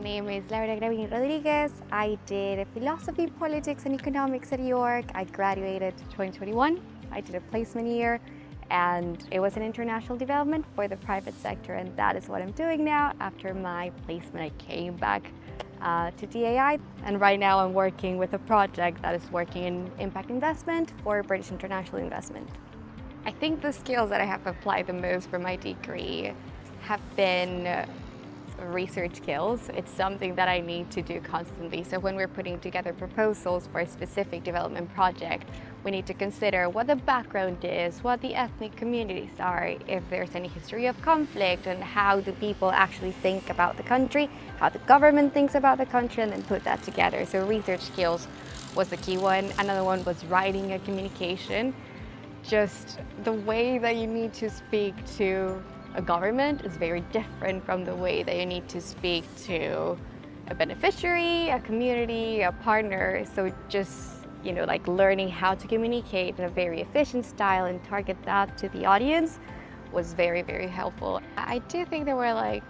name is Laura Rodriguez. I did philosophy, politics, and economics at York. I graduated 2021. I did a placement year, and it was an international development for the private sector, and that is what I'm doing now. After my placement, I came back to DAI, and right now I'm working with a project that is working in impact investment for British International Investment. I think the skills that I have applied the most for my degree have been research skills. It's something that I need to do constantly. So when we're putting together proposals for a specific development project, we need to consider what the background is, what the ethnic communities are, if there's any history of conflict, and how do people actually think about the country, how the government thinks about the country, and then put that together. So research skills was the key one. Another one was writing and communication. Just the way that you need to speak to a government is very different from the way that you need to speak to a beneficiary, a community, a partner. So just, like learning how to communicate in a very efficient style and target that to the audience was very, very helpful. I do think there were like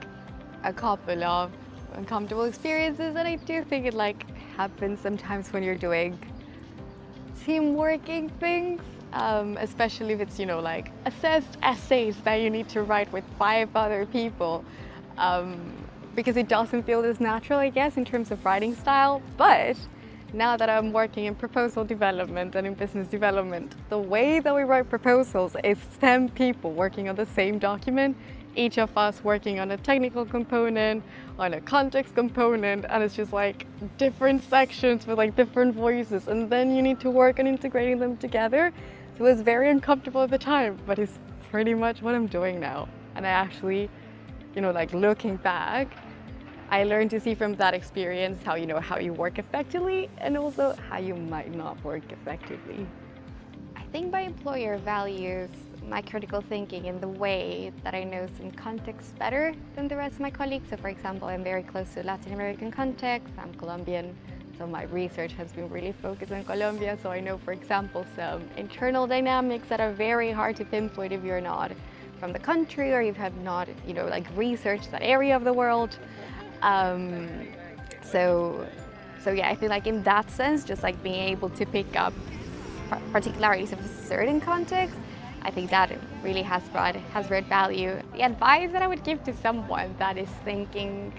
a couple of uncomfortable experiences, and I do think it happens sometimes when you're doing team working things. Especially if it's, assessed essays that you need to write with 5 other people, because it doesn't feel as natural, I guess, in terms of writing style. But now that I'm working in proposal development and in business development, the way that we write proposals is 10 people working on the same document, each of us working on a technical component, on a context component, and it's just different sections with different voices, and then you need to work on integrating them together. So it was very uncomfortable at the time, but it's pretty much what I'm doing now. And I actually, looking back, I learned to see from that experience how you work effectively, and also how you might not work effectively. I think my employer values my critical thinking in the way that I know some context better than the rest of my colleagues. So for example, I'm very close to Latin American context. I'm Colombian, so my research has been really focused on Colombia. So I know, for example, some internal dynamics that are very hard to pinpoint if you're not from the country or you have not, researched that area of the world. So yeah, I feel in that sense, just being able to pick up particularities of a certain context, I think that really has brought value. The advice that I would give to someone that is thinking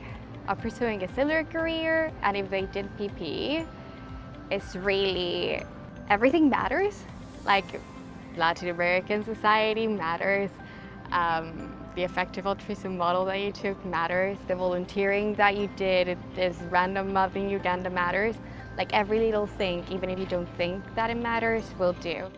of pursuing a similar career, and if they did PP, is really everything matters. Latin American society matters. The effective altruism model that you took matters. The volunteering that you did, this random month in Uganda matters. Every little thing, even if you don't think that it matters, will do.